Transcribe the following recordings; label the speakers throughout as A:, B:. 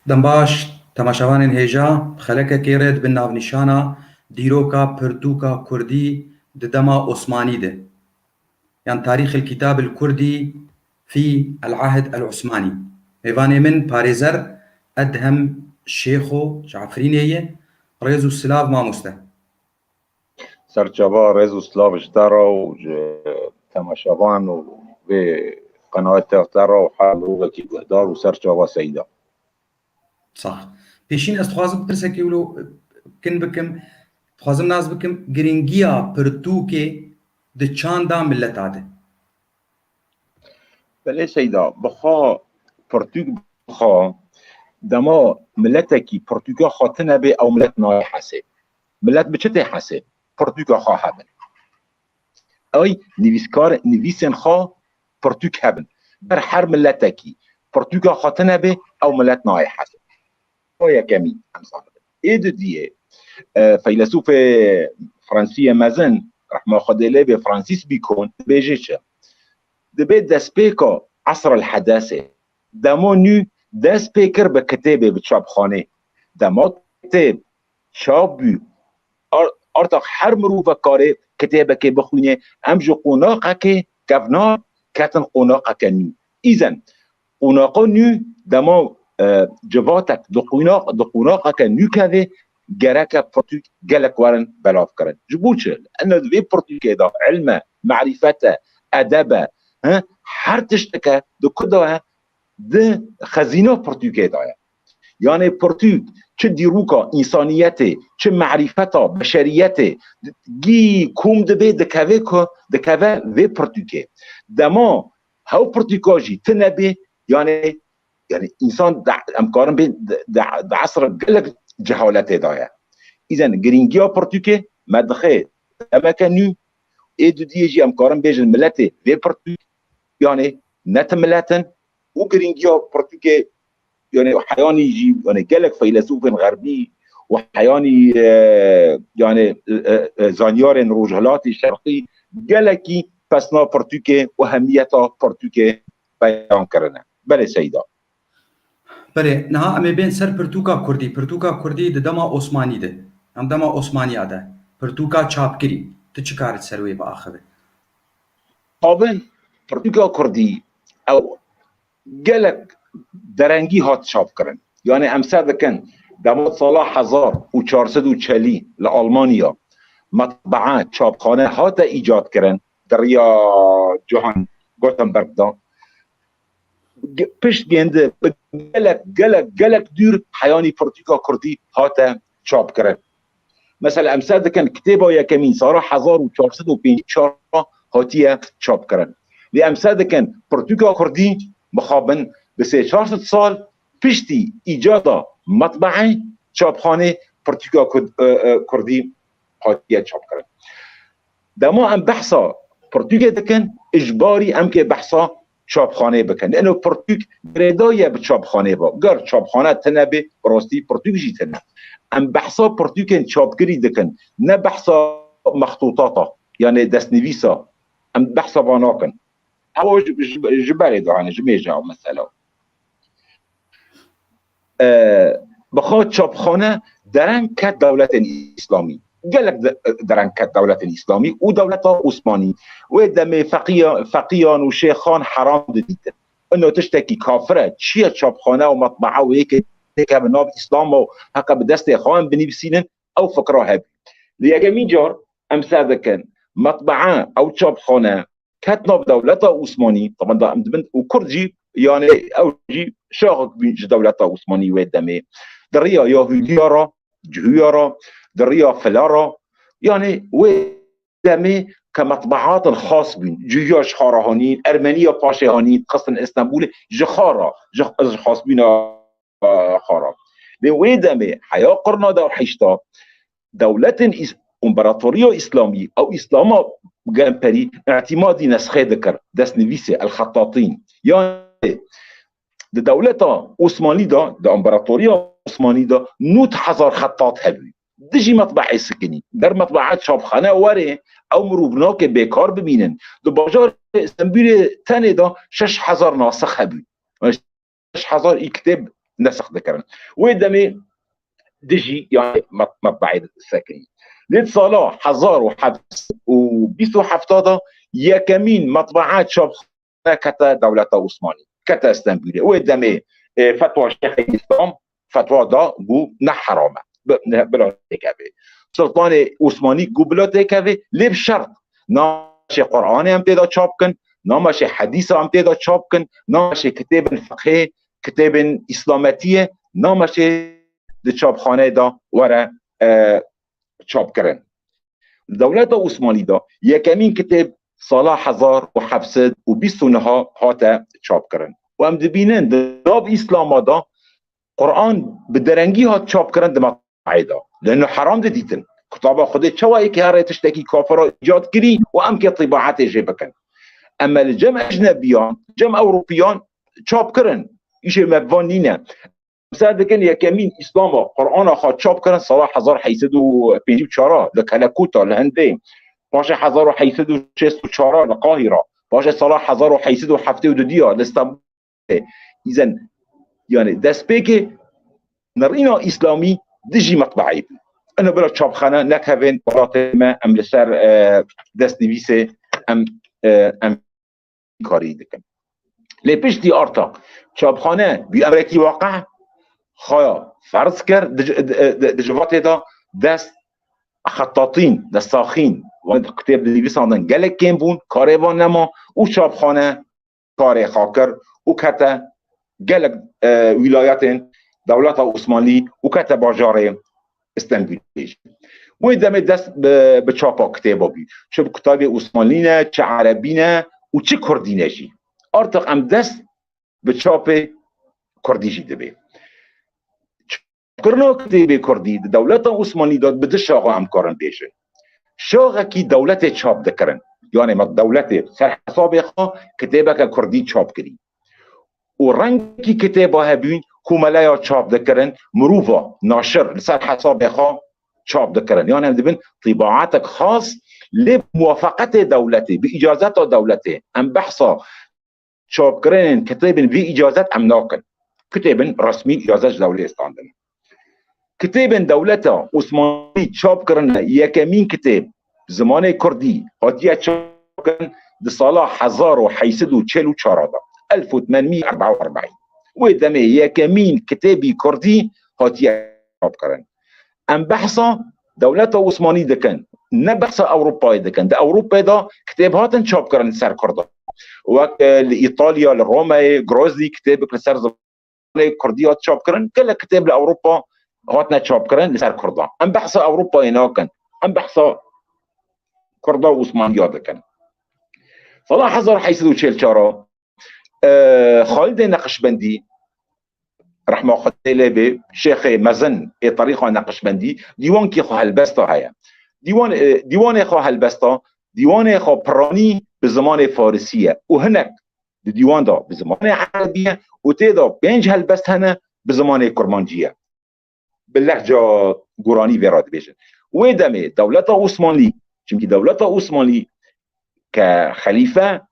A: دەمباش تەماشاوانên هێژا خەلەکێکی رێت بن ناونیشانە دیرۆکە پرتووکە کوردی di dema Osmanî de yan tarîx الكتاب الكردي في العهد العثماني. Mêvanê min parêzer Edhem Şêxo Ceafrînê ye, rêz û silav mamoste.
B: سرچاوا رز و سلاوش دارا و تماشاوان و به قناعت دارا و حال روغا کی گهدار و سرچاوا سیدا.
A: صح. پێشین ez dixwazim pirsekê wilo kin bikim, dixwazim naz bikim giringiya pirtûkê di çanda milleta de.
B: بله سیدا بخوا پرتوک بخوا دما ملتکی پرتوکا خاطنه به او ملت نای حسه ملت به چه ته حسه پرتوکا خواه هبن ای نویسن خواه پرتوک هبن در هر ملتکی پرتوکا خاطنه به او ملت نای حسه یا کمی امثال ایدو دیه فیلسوف فرانسوی مزن رحمه خدله به فرانسیس بیکون بیجه چه دبي دسبيكا عصر الحداثة دمو نو دسبيكر بكتابة بتشاب خانه دمو كتاب شاب ارتاق هر مروفة كاره كتابة كي بخوينه امجو قناقة كي كفنا كاتن قناقة كنو اذن قناقة نو دمو جواتك دو قناقة كنو كذي جراكا برتوك جالك ورن بلاف كرن جبوتش لأنه دبي برتوك دا علمه معرفته أدبه هر تشتكه دو كده ده خزينه پرتوکه دايه يعني پرتوک چه دیروکا انسانیته چه معرفتا بشریته گی کوم دبه دکوه و پرتوکه دما هاو پرتوکاجی تنبه يعني انسان امکارن به عصر قلق جهالته دايه اذن گرینگیا پرتوکه مدخه امکنو ایدو دیجی امکارن بیجن ملته و پرتوک يعني نتملاتن وكرينجيا برتوكي يعني حياني يجي يعني قالك فيلسوف غربي وحياني يعني زانيار روجهلاتي شرقي قالكي فسنا برتوكي وهميتها برتوكي بيان كرنا بله سيدا
A: بله نها امی بین سر پرتوکا کردی دما عثمانی ده هم دما عثمانی ده پرتوکا چاپگیری تو چی کارت سروی با آخره
B: قابل پرتوکا کردی او گلک درنگی هات چاپ کرن یعنی امسر دکن دماد سال 1440 لآلمانیا مطبعه چاپخانه هات ایجاد کرن در یا جهان گوتنبرگ دا پشت گنده گلک دور حیانی پرتوکا کردی هات چاپ کرن مثلا امسر دکن کتابا یکمین سال 1454 هاتیه چاپ کرن لأمثال كان برتوكا كردي مخابن بس 400 سال پشتی ایجاد مطبعه چاپخانه برتوکا کردی هاتیه چاپ کرد دما ام بحثا برتوکا دکن اجباری ام که بحثا چاپخانه بکن لانه برتوک گردایه به چاپخانه با گر چاپخانه تنبه براستی برتوک جی تنبه ام بحثا برتوکا چاپگری دکن نه بحثا مخطوطاتا یعنی دست نویسا ام بحثا باناکن هو جبالي دعاني جميجا مثلا بخواد چاپخانه درن کت دولت اسلامی قالك درن کت دولت اسلامی و دولت عثمانی و دم فقیان و شیخان حرام دیدن انه تشتكي کافره چیه چاپخانه و مطبعه و هيك بناب اسلام و حقا بدست اخوان بنفسين او فكره هب ليجمي جار امثال كان مطبعه او چاپخانه كاتناب دولة عثماني طبعا ده امدبنت وكردجي يعني اوجي شاغك بين دولة عثماني ودمي دريا يهوديارا جهويارا دريا فلارا يعني ودمي كمطبعات الخاص بين جهوياش خارهانين ارمنيا باشهانين خاصة اسطنبول جخارا خاص بين خارا ودمي حيا قرنا دا حيشتا دولة امبراطورية اسلامي او اسلام جامبري اعتمادي نسخه ذكر دست نویسه الخطاطين يعني دولة عثماني دا امبراطورية عثماني دا 9,000 خطاط هبوي دجي مطبعه سكني در مطبعات چاپخانه وره او مروبنا که بیکار ببینن دو بازار استنبول تنه دا 6,000 ناسخ هبوي 6,000 ای کتاب نسخ ذكرن ويدمي دجي يعني مطبعي الساكنين ليت صلاح حزار وحبس وبيسو حفتاده يا كمين مطبعات شاب كتا دولة عثماني كتا اسطنبولية ويدمي فتوى شيخ الإسلام فتوى دا بو نحرامه بلا تكابي سلطان عثماني قو بلا تكابي ليه بشرط ناشي قرآن هم تيدا چاپ کن نامشي حديث هم تيدا چاپ کن نامشي كتاب فقهي كتاب اسلامتيه نامشي د چاپخانه دا وره چاپ کرن دولت عثمانی دا یکمین کتاب سال 1729 هاته چاپ کرن و هم دبینن داب اسلام دا قرآن به درنگی ها چاپ کرن د مطبعه دا لانه حرام ده دیتن کتاب خود چوایی که هر تشتکی کافر ایجاد کری و هم که طباعت جه بکن اما الجمع اجنبیان جمع اوروپیان چاپ کرن ایشه مبوانینه مثلا دکن یکمین اسلام و قرآن خواد چاپ کرن سال 1854 لکلکوتا لهنده باشه 1864 لقاهره باشه سال 1872 لاستانبول ایزن یعنی دست بگه نرینا اسلامی دجی مطبعی بود انا بلا چاپخانه نکهون برات ما ام لسر دست نویسه ام کاری دکن لیپش دی آرتا چاپخانه بی امریکی واقع خوایا فرض کرد دجوات دا دست خطاطین دست ساخین و کتاب نویساندن گلک کم بون کاره بان نما او چاپخانه کاره خاکر او کتا گلک ولایت دولت عثمانی او کتا باجاره استنبول و دم دست به چاپا کتابا بی چه کتاب عثمانی نه چه عربی نه و چه کردی نشی ارتق ام دست به چاپ کردی جیده بی کرنا کتاب کردی دولت عثمانی داد بده شاقا هم کارن بیشن شاقا کی دولت چاپ دکرن یعنی ما دولت سر حساب خوا کتابه که کردی چاپ کری و رنگ کی کتابه هبین کوملایا چاپ دکرن مروفا ناشر سر حساب خوا چاپ دکرن یعنی هم دبین طباعتك خاص لموافقت دولتی به اجازت دولتی ام بحثا چاپ کردن کتاب بی اجازت ام ناکن کتاب رسمی اجازت دوله استاندن کتاب دولت عثمانی چاپ کردن یکمین کتاب زمان کردی هاتیه چاپ کردن در سال 1844 1844 و دمه یکمین کتابی کردی هاتیه چاپ کردن ام بحثا دولت عثمانی دکن نه بحث اروپایی دکن در اروپا دا کتاب هاتن چاپ کردن سر کرده وقت لإيطاليا لروما غروزي كتاب لسر زمان كردي هات چاپ کردن كل كتاب لأوروبا هاتنا چاپ کردن لسر كردان ام بحث أوروبا هنا كان ام بحث كردا وعثمانيات كان صلاح حزر حيث چلچارا خالد نقشبندي رحمه الله تعالى شيخ مزن طريقه نقشبندي ديوان كي خو هلبستا هيا ديوان خو هلبستا ديوان خو براني بزمان فارسية وهناك ديوان دا بزمان عربية وتيدا بينج هالبست هنا بزمان كرمانجية باللهجة قراني فيراد بيجن ويدمي دولة عثماني چونكي دولة عثماني كخليفة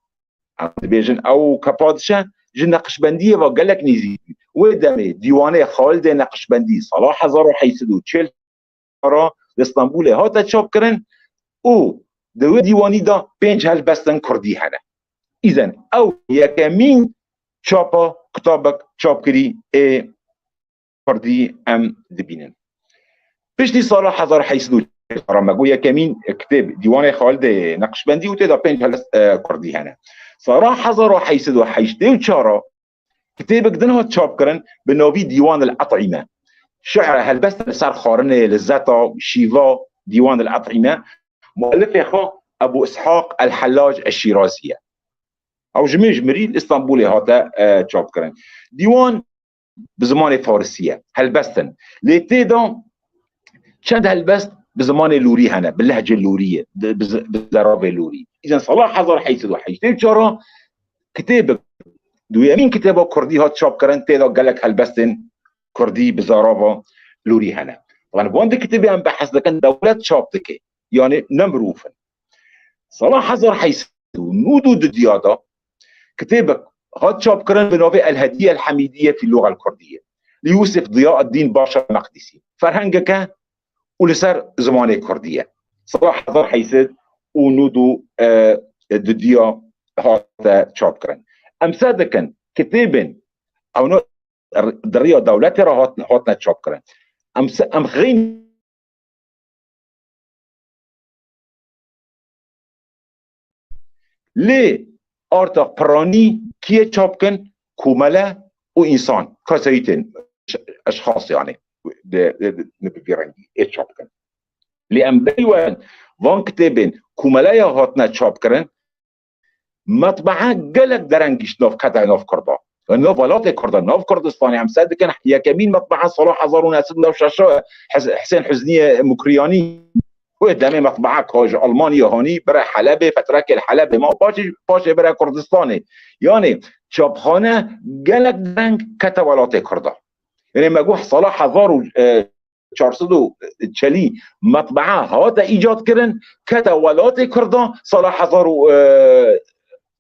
B: بيجن او كبادشاه جن نقشبندية وقالك نيزي ويدمي ديواني خالد نقشبندي صلاح 1840 لاسطنبول هاتا چاپ کرن او دو دیوانی دا 5 هلبستن کردی هنه ایزن او یکمین چاپا کتابک چاپ کری کردی ام دبینن پشتی سال 1840 مگو یکمین کتاب دیوان خالد نقشبندی و تیدا 5 هلبست کردی هنه سال 1884 کتابک دنها چاپ کرن به ناوی دیوان الاطعمه شعر هلبست سر خارن لزتا شیوا دیوان الاطعمه مؤلف خو ابو اسحاق الحلاج الشيرازيه او جمجمري الاسطنبولي هاتا چاپ کرن دیوان بزمان فارسيه هلبستن لتيدا چند هلبست بزمان لوري هنا باللهجه اللوريه بالزرابه اللوري اذا صلاح حضر حيث چرا كتاب دو يمين كتابه كردي هات چاپ کرن تيدا قالك هلبستن كردي بزرابه لوري هنا طبعا بوند كتابي ام بحث لكن دولت چاپ دكه يعني نمروفن صلاح حزر حيث نودو ديادا كتابك هات شاب كرن بنوبي الهدية الحميدية في اللغة الكردية ليوسف ضياء الدين باشا مقدسي فرهنگك ولسر زمانه كردية صلاح حضر حيثد ونودو دديا هاتا تشاب كرن امسادكن كتابن او نو دريا دولتي را هاتنا تشاب كرن ام غين لي ارتا براني كيه تشاب كن كوملا وانسان كاسيتين اشخاص يعني نبيرنجي تشاب كن لأم ديوان وان كتابين كوملايا هاتنا تشاب كرن مطبعه قلق درنگش ناف كتا ناف كردا ناف ولات كردا ناف كردستاني هم صدقن يا كمين مطبعه صلاح حضرون اسد ناف شاشا حسين حزنية مكرياني وقدامي مطبعه كاج المانيا هاني برا حلب فترك الحلب ما باش برا كردستاني يعني چاپخانه قلق درنگ كتا ولات كردا يعني ما جوح صلاح حضروا 440 مطبعه هاتا ایجاد کرن که دولات کردان سال 1000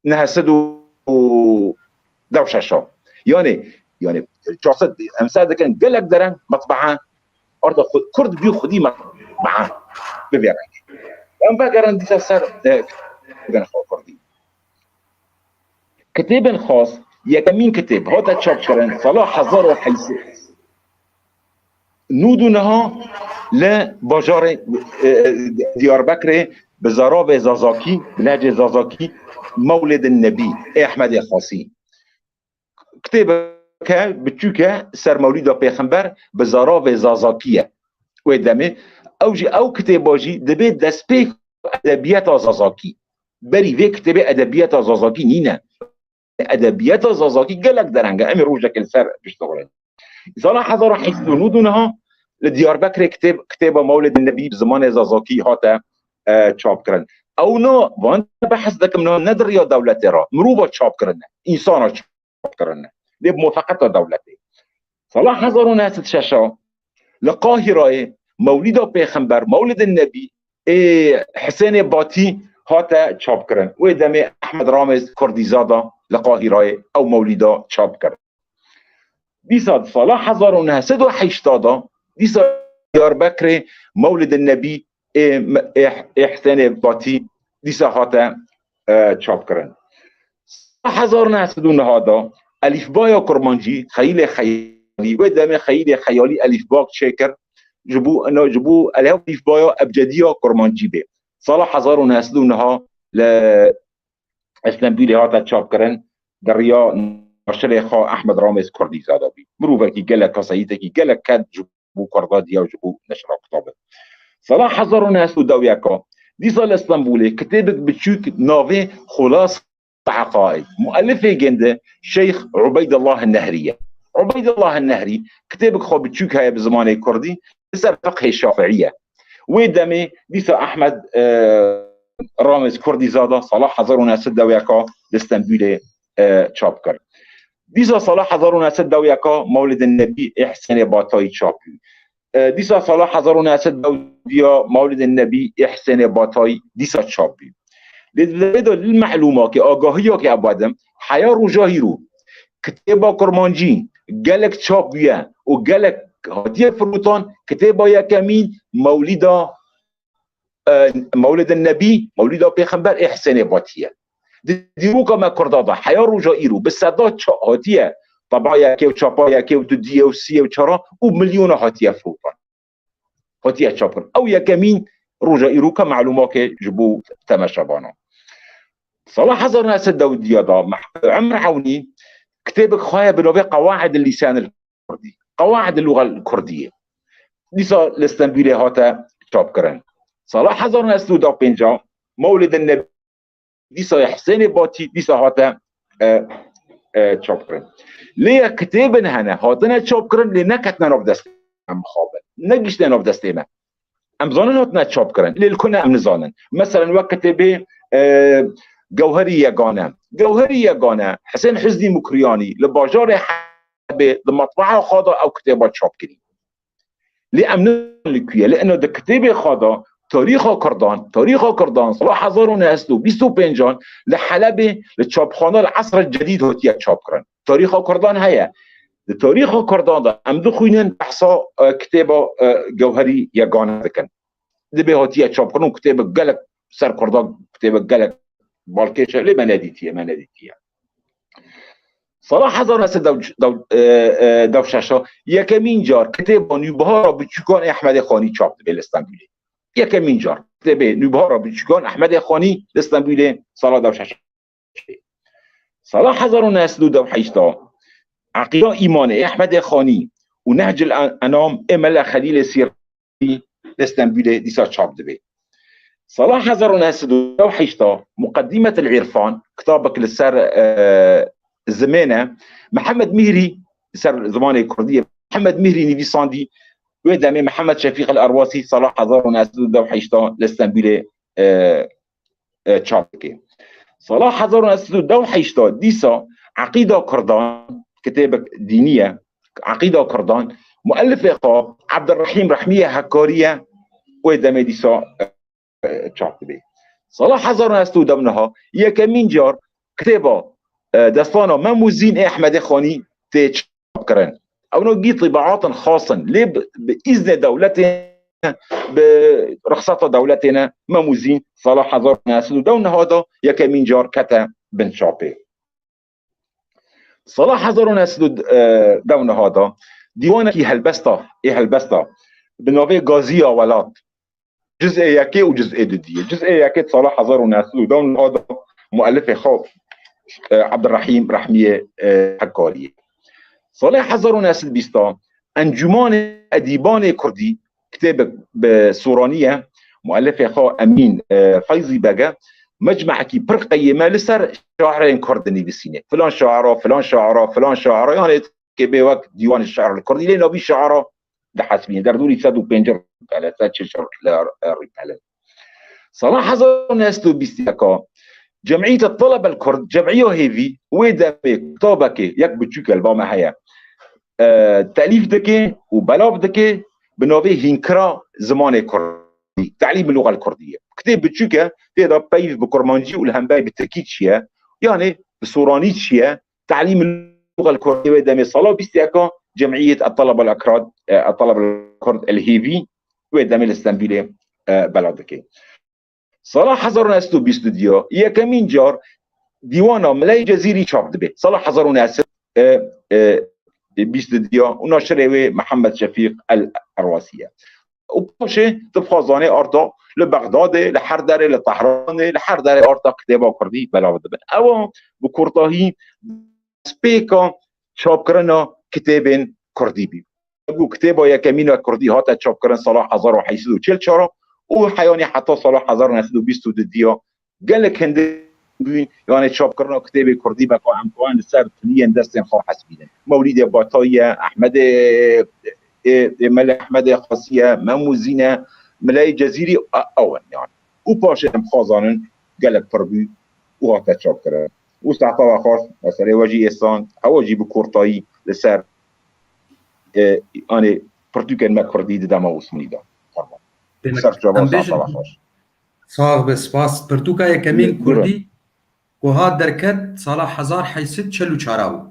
B: نهسد و دوششا يعني 400 امثال كان قلق درن مطبعه ارض خود كرد بيو خدي مطبعه ببيعك ام بقرن دي سر كان كردي كتاب خاص يا كمين كتاب هذا تشاب كرن صلاح 1000 وحيث نودونها لباجار دياربكر بزراب زازاكي بلهجة زازاكي مولد النبي احمد الخاصي كتاب بتشوكا سر مولد پیغمبر بزراب زازاكية ويدامي او كتاب باجي دبي دسبيك ادبيات زازاكي بري في كتاب ادبيات زازاكي نينا ادبيات زازاكي قالك درنگا امي روجك السر بيشتغل صلاح حضر حيث نودونها لدياربكر كتاب مولد النبي بزمان زازاكي هاتا تشاب كرن او نو وانت بحث دك منو ندر يا دولتي را مروبا تشاب كرن انسان تشاب كرن دي بموافقه دولتي صلاح حضر ناس تشاشا لقاهره مولد پیغمبر مولد النبي حسين باطي هاتا تشاب كرن ودمي احمد رامز كرديزادا لقاهره او مولدا تشاب كرن ديسا صلاح حضر ناس 180 ديسا دياربكر مولد النبي حسين باطي ديسا هاتا تشاب كرن حضر ناس دون هذا الف بايا كرمانجي خيالي ودم خيالي خيالي الف باك شكر جبو الف بايا ابجديه كرمانجي بي صلاح حضر ناس دونها ل اسلامبيلي هاتا تشاب كرن دريا شريخا احمد رامز كردي زادابي مروفكي قال قصيدتي قال كاد جبو كرداديا وجبو نشر كتابه صلاح حضر ناس ودوياكا دي صال اسطنبولي كتابك بتشوك نافي خلاص عقائد مؤلفه جنده شيخ عبيد الله النهريه عبيد الله النهري كتابك خو بتشوك هاي بزمان الكردي بسبب فقه الشافعيه ويدمي ديسا احمد رامز كردي زادا صلاح حضر ناس دوياكا اسطنبولي تشابكر ديسا صلاح حضرونا سدوياكا مولد النبي احسن باطاي تشابي ديسا صلاح حضرونا سدويا مولد النبي احسن باطاي ديسا تشابي لذلك المعلومات كآگاهی که ابادم حیا رو جاهیرو کتاب کرمانجی گلک تشابیه و گلک هدیه فروتان کتاب یا کمین مولد النبي مولد پیغمبر احسن باطیه دیروکا ما کردادا حیا رو جایرو به صدا هاتیه طبعا که و چاپا که و دودیه و سیه و چرا و میلیون هاتیه فروتان هاتیه چاپن او یا کمین رو جایرو که معلومات که جبو تماشابانا صلاح حضر ناس الدودية دا عمر عوني كتابك خوايا بنوبي قواعد اللسان الكردي قواعد اللغة الكردية ديسا الاسطنبولي هاتا تشاب كرن صلاح حضر ناس دا بينجا مولد النبي ديسا حسين باطي ديسا هاتا تشاب كرن ليه كتابن هنا هاتنا تشاب كرن لنكتنا نبدست ام خابل نجيش نبدست ما ام زانن هاتنا تشاب كرن للكنا ام نزانن مثلا وقت به جوهري يقانا حسين حزني مكرياني لباجار حبي لمطبعه خاضه او كتابات شابكري لأمن لكوية لأنه ده كتابة خاضه تاريخ كردان صلاح حضر ناسلو 25 لحلبة لتشابخانه العصر الجديد هو تيا تشابكرن تاريخ كردان هيا التاريخ كردان دا ام دخوينن بحثا كتابة جوهري يقانا ذكن دبي هاتية شاب كنون كتابة قلق سر كردان كتابة قلق بالكيشة ليه ما ناديتيها صلاح حضر ناس دوشاشا يكمين جار كتابة نوبهارا بچوكان احمد خانی چاپ دبي الاستنبولي يكمين جار كتابة نوبهارا بچوكان احمد خانی الاستنبولي صلاح دوشاشا صلاح حضر ناس دوحيشتا عقيدة إيمان أحمد خاني ونهج الأنام إملا خليل السيري الاستنبولي ديسا تشاب دبي صلاح حضر ناس دوحيشتا مقدمة العرفان كتابك للسر الزمانة محمد مهري سر زمانة كردية محمد مهري نيفيساندي ويدامي محمد شفيق الأرواسي صلاح حضر ناس دوحيشتا الاستنبولي تشاب دبي صلاح حضر ناس دوحيشتا ديسا عقيدة كردان كتابة دينية عقيدة كردان مؤلف إقاب عبد الرحيم رحمية هكارية ويدامي ديسا تشاكبي صلاح حضر ناستو دمنها يكمين جار كتابة دستانا مموزين أحمد خاني تشاب كرن أو نجي طباعات خاصة ليه بإذن دولتنا برخصة دولتنا مموزين صلاح حضر ناستو دون هذا يكمين جار كتا بن شابي صلاح حضر ناس دون هذا ديوانه كي هلبستا بنوفي غازية ولات جزء يكي وجزء ددية جزء يكي صلاح حضر ناس دون هذا مؤلف خاص عبد الرحيم رحمية حكارية صلاح حضر ناس البيستا انجمان اديبان كردي كتاب بسورانية مؤلف خاص امين فيضي بقى مجمع كي برقيمة لسر شاعرين كردني بسينة فلان شاعرة يعني كبي وقت ديوان الشعر الكردي لأنه بي شعراء لحسبين دردولي سادو بينجر على سادش الرجال صلاح حضر ناس تو بيستيكا جمعية الطلبة الكرد جمعية هيفي ويدا كتابك يكبتشوك الباما هيا تأليف دكي وبلاب دكي بنوفي هينكرا زمان كردي تعليم اللغة الكردية كتاب بتشوكا تقدر بايف بكرمانجي والهمباي بالتأكيد شيا يعني بسوراني شيا تعليم اللغة الكردية دامي صلاة بيستيكا جمعية الطلبة الكرد الهيفي ودامي الاستنبولي بلادكي صلاح حضر ناس باستوديو يا كمين جار ديوانا ملاي جزيري شاف دبي صلاح حضر ناس باستوديو ونشره محمد شفيق الأرواسية وباشه تبخازاني أرضا لبغداد لحردر لطهران لحردر أرضا كتابة كردي بلا دبن أو بكرطاهي سبيكا شاب كرنا كتاب كردي بي أقول كتابة يا كمين كردي هاتا شاب كرن صلاح حضر وحيسدو تشيل شارا وحياني حتى صلاح حضر نسدو بيستو دديا قال لك هندي يعني شاب كرنا كتاب كردي بقى عم كوان السر ثنيا دستن خو حسبين مولد باطاية أحمد ملك أحمد قاسية مموزينة ملاي جزيري أول يعني وباش مخازنن قال لك فربي وهاتا شاب كرنا واستعطى خاص مثلا وجي إسان أو وجي بكورتاي لسر أنا برتوكن ما كردي دما وسمني دا سر جواب استعطى خاص
A: صار بس باس برتوكا كمين كردي وهاد دركت صلاح حزار حيسد شلو شاراو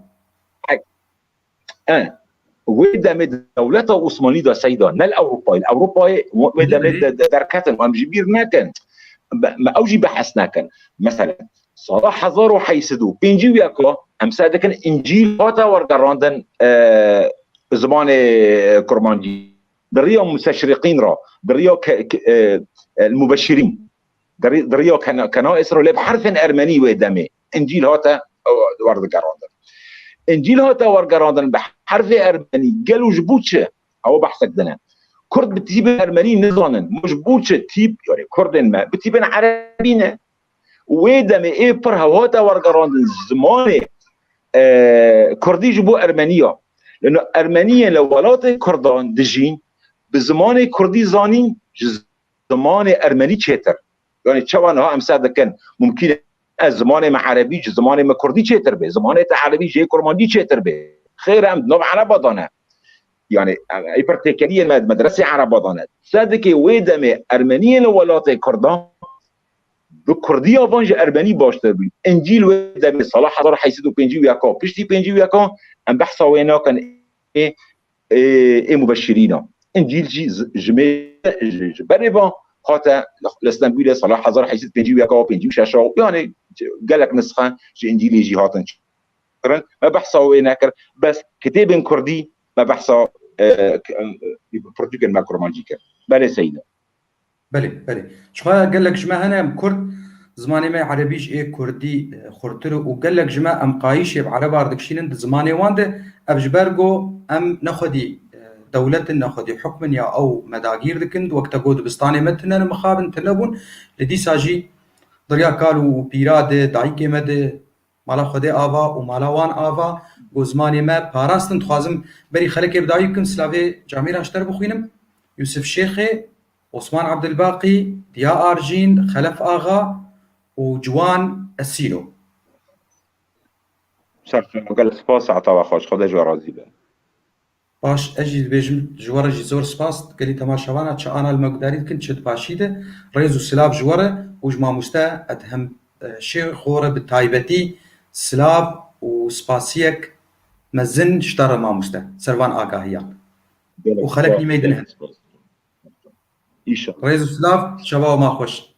B: ويدا دولة عثمانية دا سيدا نال أوروبا ويدا دركتن وام جبير ناكن ما أوجي بحث ناكن مثلا صلاح حزار حيسدو بينجي وياكو أمسا كان إنجيل هاتا ورقراندن زمان كرمانجي دريا مستشرقين را دريا المبشرين دريا كنائس را بحرف أرمني ويدامي إنجيل هاتا ورقراندن إنجيل هاتا ورقراندن بحرف أرمني قالوا جبوتش أو بحثك دنا كرد بتيب أرمني نظانا مش بوتش تيب يعني كردن ما بتيب عربينا ويدامي إيه برهواتا ورقراندن زمان كردي جبو أرمنيا لأنه أرمنيا لو ولات كردان دجين بزمان كردي زانين زمان أرمني تشيتر يعني تشوان ها أمساد كان ممكن زمان مع عربي زمان ما كردي تشيتر به زمان عربي جي كرماندي تشيتر به خير أم نوع عرب ضنا يعني أي برتكالية مدرسة عرب ضنا صدق ويدم أرمنيا لو ولات كردان بكردية وانج أرباني باشتر بي إنجيل وده صلاح حضر حيث بينجي وياكو بيشتي بينجي وياكو أم بحثا وينا كان إيه مبشرين إنجيل جي بريبا خاطر الاسطنبولي صلاح حضر حيث بينجي وياكو بينجي وشاشو يعني قال لك نسخة جي إنجيل يجي هاتن ما بحثا وينا بس كتاب كردي ما بحثا برتقال ماكرومانجيكا بله سيدة
A: بله شخواه قال لك جماعة أنا كرد زماني ما عربيش إيه كردي خورتر وقال لك جماعة أم قايشة بعرب أردكشين زماني وانده أبجبرجو أم ناخدي دولة ناخدي حكم يا أو مداغير دكند وقت قود بستاني متنا مخابن تنبون لدي ساجي دريا قالوا بيراد دايكي مد مالا خدي آوا ومالا وان آوا وزماني ما باراستن تخازم بري خلك بدايو كن سلافي جامير اشتر بخوينم يوسف شيخي عثمان عبد الباقي ديا آرجين خلف آغا وجوان السيلو
B: شرف قال سباس عطاوا خوش خدا جو راضي به
A: باش اجي بيجم جواره جي زور سباس قالي تماشاوانا تشا انا المقداري كنت شد باشيده ريزو سلاف جواره وجما مستا ادهم شي خوره بالتايبتي سلاف وسباسيك مزن اشترى ما مستا سرفان آقاهيان وخلقني ميدنها
B: إيشا
A: ريزو سلاف شباب ما خوش